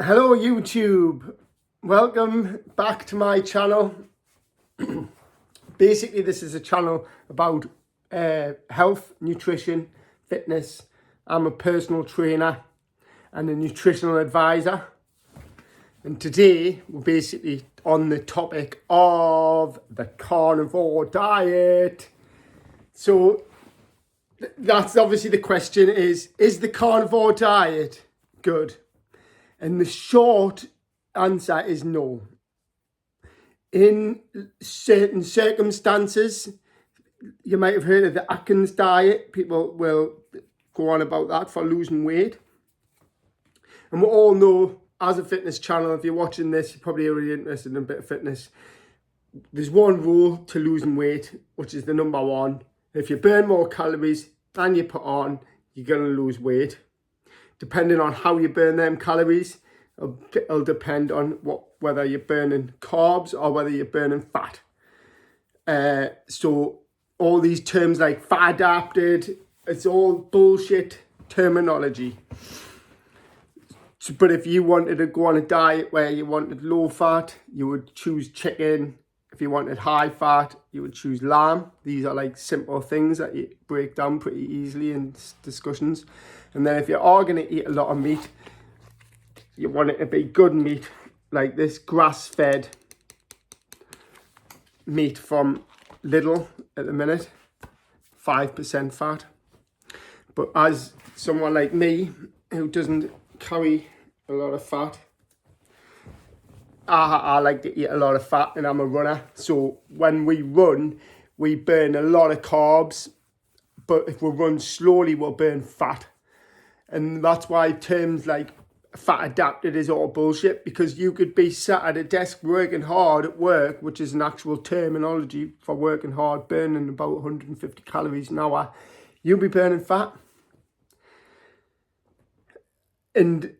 Hello YouTube, welcome back to my channel. Basically this is a channel about health, nutrition, fitness. I'm a personal trainer and a nutritional advisor, and today we're basically on the topic of the carnivore diet. So that's obviously the question is the carnivore diet good? And the short answer is no. In certain circumstances, you might have heard of the Atkins diet. People will go on about that for losing weight. And we all know, as a fitness channel, if you're watching this, you're probably already interested in a bit of fitness. There's one rule to losing weight, which is the number one. If you burn more calories than you put on, you're going to lose weight. Depending on how you burn them calories, it'll depend on whether you're burning carbs or whether you're burning fat. So all these terms like fat adapted, it's all bullshit terminology. But if you wanted to go on a diet where you wanted low fat, you would choose chicken. If you wanted high fat, you would choose lamb. These are like simple things that you break down pretty easily in discussions. And then if you are going to eat a lot of meat, you want it to be good meat, like this grass-fed meat from Lidl at the minute, 5% fat. But as someone like me, who doesn't carry a lot of fat, I like to eat a lot of fat, and I'm a runner. So when we run, we burn a lot of carbs, but if we run slowly, we'll burn fat. And that's why terms like fat adapted is all bullshit, because you could be sat at a desk working hard at work, which is an actual terminology for working hard, burning about 150 calories an hour. You'll be burning fat. And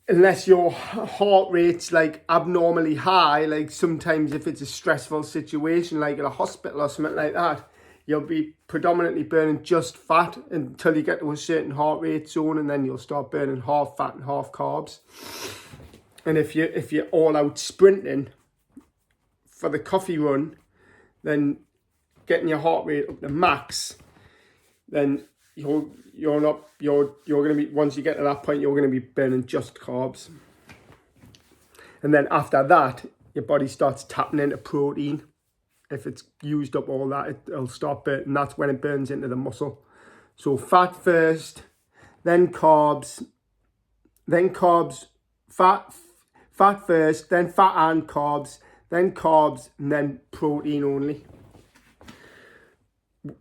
unless your heart rate's like abnormally high, like sometimes if it's a stressful situation, like in a hospital or something like that, you'll be predominantly burning just fat until you get to a certain heart rate zone, and then you'll start burning half fat and half carbs. And if you're all out sprinting for the coffee run, then getting your heart rate up to max, then you're gonna be, once you get to that point, you're gonna be burning just carbs. And then after that, your body starts tapping into protein. If it's used up all that, it'll start burning, and that's when it burns into the muscle. So fat first, then carbs, fat first, then fat and carbs, and then protein only.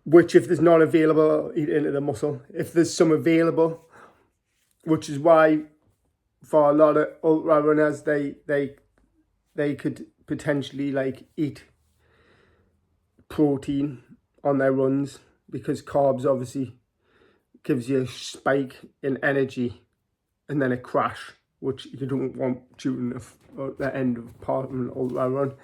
Which, if there's not available, eat into the muscle. If there's some available, which is why for a lot of ultra runners, they could potentially like eat protein on their runs, because carbs obviously gives you a spike in energy and then a crash, which you don't want during the end of part of an ultra run,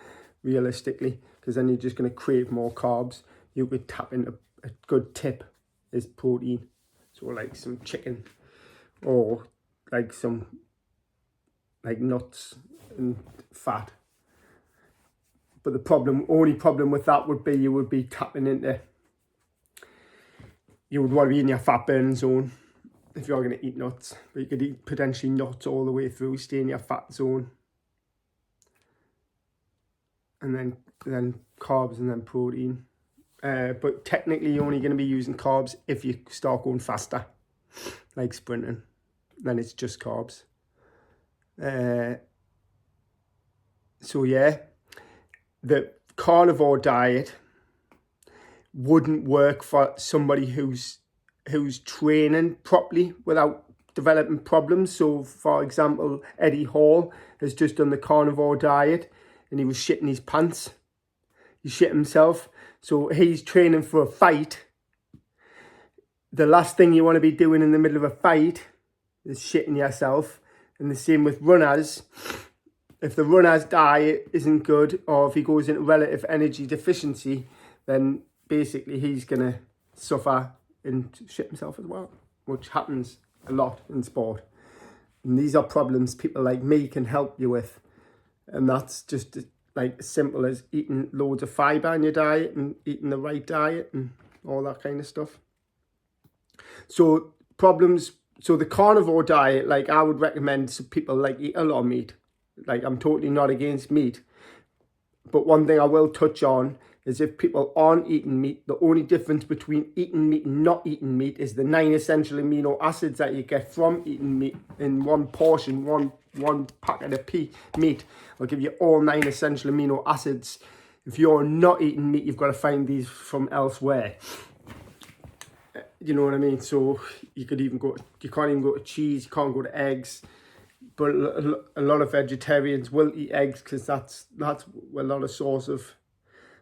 realistically, because then you're just going to crave more carbs. You could tap into a good tip is protein, so like some chicken or like some like nuts and fat. But the only problem with that would be you would be tapping into, you would want to be in your fat burning zone if you're going to eat nuts. But you could eat potentially nuts all the way through, stay in your fat zone, and then carbs and then protein. But technically you're only going to be using carbs if you start going faster, like sprinting. Then it's just carbs. So yeah, the carnivore diet wouldn't work for somebody who's training properly without developing problems. So for example, Eddie Hall has just done the carnivore diet and he was shitting his pants. He shit himself. So he's training for a fight. The last thing you want to be doing in the middle of a fight is shitting yourself. And the same with runners. If the runner's diet isn't good, or if he goes into relative energy deficiency, then basically he's going to suffer and shit himself as well, which happens a lot in sport. And these are problems people like me can help you with. And that's just like as simple as eating loads of fibre in your diet and eating the right diet and all that kind of stuff. So the carnivore diet, like I would recommend to people like eat a lot of meat. Like I'm totally not against meat. But one thing I will touch on is if people aren't eating meat, the only difference between eating meat and not eating meat is the 9 essential amino acids that you get from eating meat in one portion, one packet of meat. I'll give you all 9 essential amino acids. If you're not eating meat, you've got to find these from elsewhere. You know what I mean? So you can't even go to cheese, you can't go to eggs. But a lot of vegetarians will eat eggs because that's a lot of source of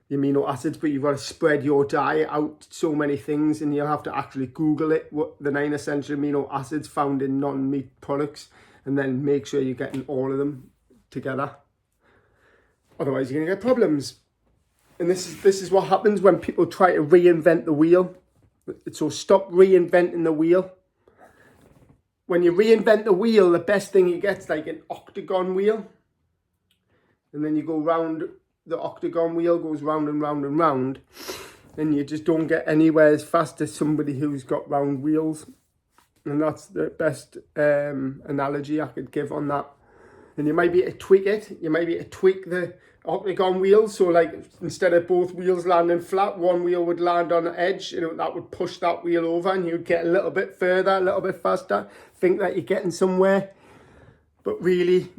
the amino acids. But you've got to spread your diet out so many things, and you'll have to actually Google it, what the 9 essential amino acids found in non-meat products, and then make sure you're getting all of them together. Otherwise, you're going to get problems. And this is what happens when people try to reinvent the wheel. So stop reinventing the wheel. When you reinvent the wheel, the best thing you get is like an octagon wheel. And then you go round, the octagon wheel goes round and round and round. And you just don't get anywhere as fast as somebody who's got round wheels. And that's the best analogy I could give on that. And you might be able to tweak it. You might be able to tweak the octagon wheel. So like instead of both wheels landing flat, one wheel would land on the edge. You know, that would push that wheel over and you'd get a little bit further, a little bit faster. Think that you're getting somewhere. But really,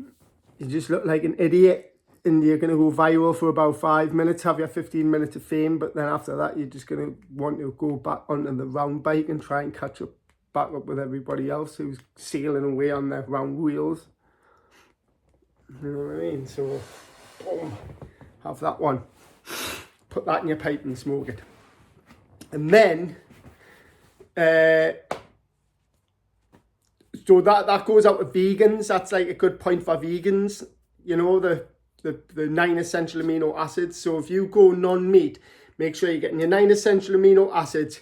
you just look like an idiot. And you're going to go viral for about 5 minutes, have your 15 minutes of fame. But then after that, you're just going to want to go back onto the round bike and try and back up with everybody else who's sailing away on their round wheels. You know what I mean? So, boom, have that one. Put that in your pipe and smoke it. And then, so that goes out to vegans. That's like a good point for vegans. You know, the 9 essential amino acids. So if you go non-meat, make sure you're getting your 9 essential amino acids,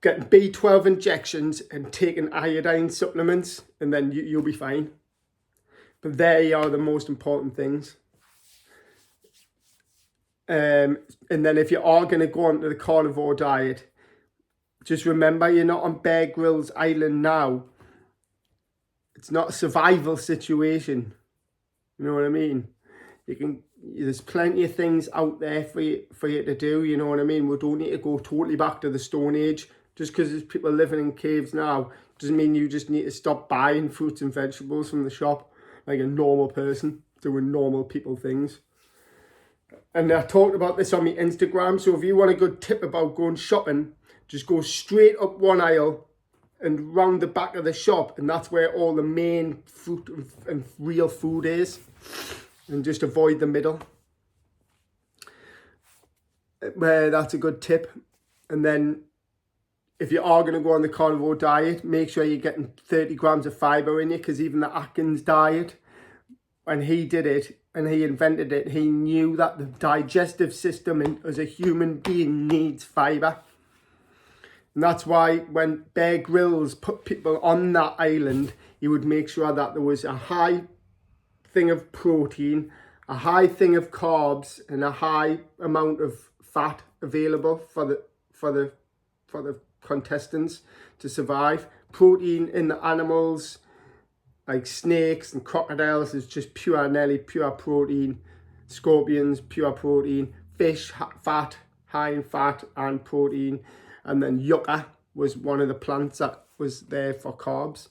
getting B12 injections and taking iodine supplements, and then you'll be fine. But they are the most important things. And then if you are going to go onto the carnivore diet, just remember you're not on Bear Grylls Island now. It's not a survival situation. You know what I mean? There's plenty of things out there for you to do. You know what I mean? We don't need to go totally back to the Stone Age. Just because there's people living in caves now doesn't mean you just need to stop buying fruits and vegetables from the shop like a normal person doing normal people things. And I talked about this on my Instagram. So if you want a good tip about going shopping, just go straight up one aisle and round the back of the shop, and that's where all the main fruit and real food is, and just avoid the middle. That's a good tip. And then if you are going to go on the carnivore diet, make sure you're getting 30 grams of fibre in you, because even the Atkins diet, when he did it and he invented it, he knew that the digestive system as a human being needs fibre. And that's why when Bear Grylls put people on that island, he would make sure that there was a high thing of protein, a high thing of carbs, and a high amount of fat available for the contestants to survive. Protein in the animals, like snakes and crocodiles, is just nearly pure protein. Scorpions, pure protein. Fish, fat, high in fat and protein. And then yucca was one of the plants that was there for carbs.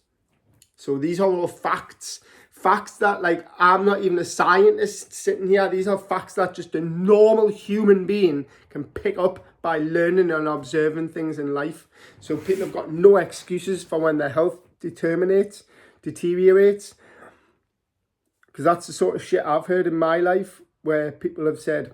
So these are all facts. Facts that, like, I'm not even a scientist sitting here. These are facts that just a normal human being can pick up by learning and observing things in life. So people have got no excuses for when their health deteriorates. Because that's the sort of shit I've heard in my life, where people have said,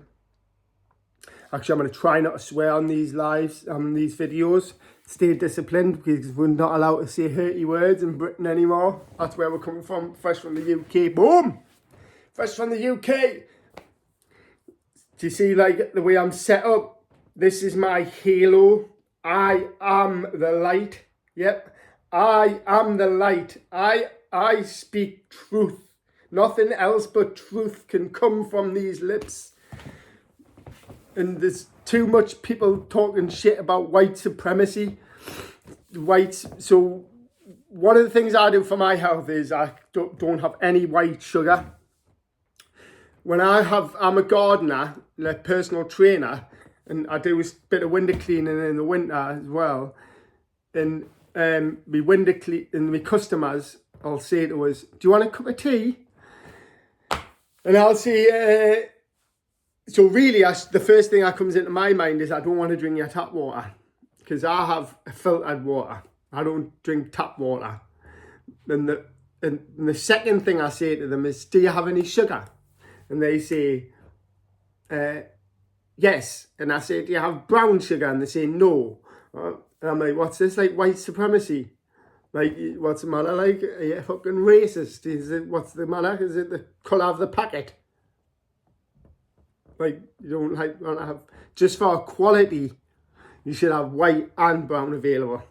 actually, I'm going to try not to swear on these lives, these videos. Stay disciplined, because we're not allowed to say hurty words in Britain anymore. That's where we're coming from, fresh from the UK. Boom! Fresh from the UK. Do you see, like, the way I'm set up? This is my halo. I am the light. Yep. I am the light. I speak truth. Nothing else but truth can come from these lips. And there's too much people talking shit about white supremacy. So one of the things I do for my health is I don't have any white sugar. I'm a gardener, a personal trainer, and I do a bit of window cleaning in the winter as well. And my customers, I'll say to us, do you want a cup of tea? And I'll say, so really the first thing that comes into my mind is I don't want to drink your tap water, because I have filtered water. I don't drink tap water. And the second thing I say to them is, do you have any sugar? And they say, yes. And I say, do you have brown sugar? And they say, no. And I'm like, what's this, like white supremacy? Like, what's the matter? Like, are you fucking racist? What's the matter? Is it the colour of the packet? Like, you don't like want to have, just for quality, you should have white and brown available.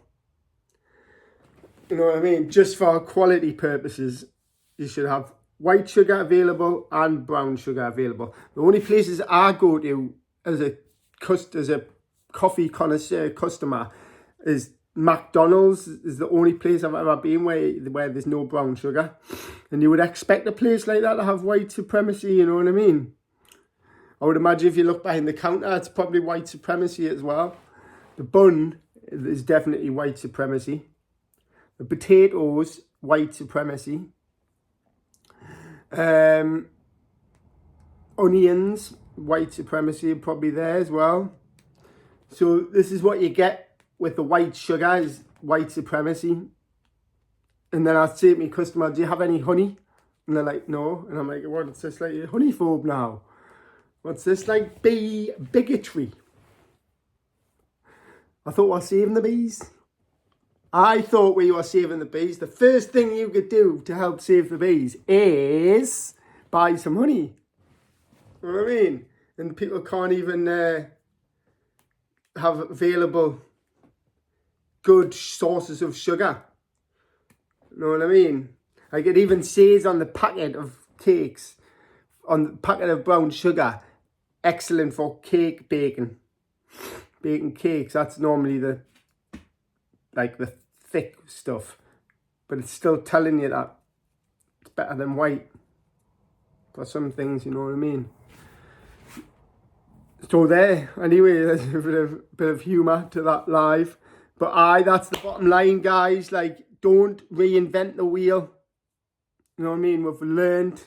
You know what I mean? Just for quality purposes, you should have white sugar available and brown sugar available. The only places I go to as a coffee connoisseur customer is McDonald's. Is the only place I've ever been where there's no brown sugar. And you would expect a place like that to have white supremacy, you know what I mean? I would imagine if you look behind the counter, it's probably white supremacy as well. The bun is definitely white supremacy. The potatoes, white supremacy. Onions, white supremacy, probably there as well. So this is what you get with the white sugar, is white supremacy. And then I'd say to my customer, do you have any honey? And they're like, no. And I'm like, what's this, like a honeyphobe now? What's this, like bee bigotry? I thought we were saving the bees. I thought we were saving the bees. The first thing you could do to help save the bees is buy some honey. You know what I mean? And people can't even have available good sources of sugar. You know what I mean? Like, it even says on the packet of cakes, on the packet of brown sugar, excellent for cake baking. Baking cakes, that's normally the thick stuff. But it's still telling you that it's better than white for some things, you know what I mean? So there, anyway, there's a bit of humour to that live. But that's the bottom line, guys. Like, don't reinvent the wheel. You know what I mean? We've learned,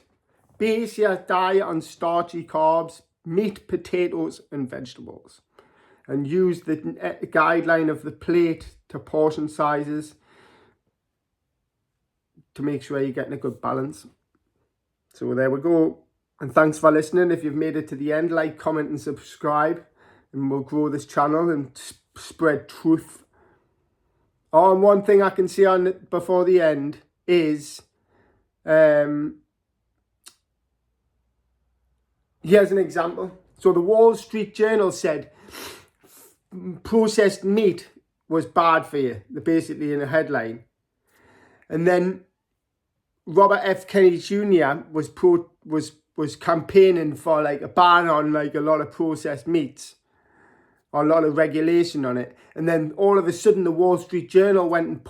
base your diet on starchy carbs, meat, potatoes and vegetables. And use the guideline of the plate to portion sizes to make sure you're getting a good balance. So there we go. And thanks for listening. If you've made it to the end, like, comment and subscribe. And we'll grow this channel and spread truth. Oh, and one thing I can say on before the end is, here's an example. So the Wall Street Journal said processed meat was bad for you, basically in a headline. And then Robert F. Kennedy Jr. was campaigning for like a ban on like a lot of processed meats, or a lot of regulation on it. And then all of a sudden the Wall Street Journal went and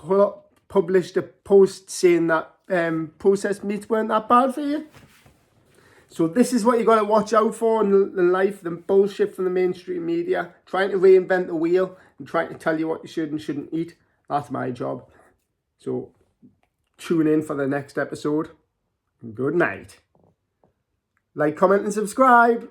published a post saying that processed meats weren't that bad for you. So this is what you got to watch out for in life, the bullshit from the mainstream media, trying to reinvent the wheel and trying to tell you what you should and shouldn't eat. That's my job. So tune in for the next episode. Good night. Like, comment and subscribe.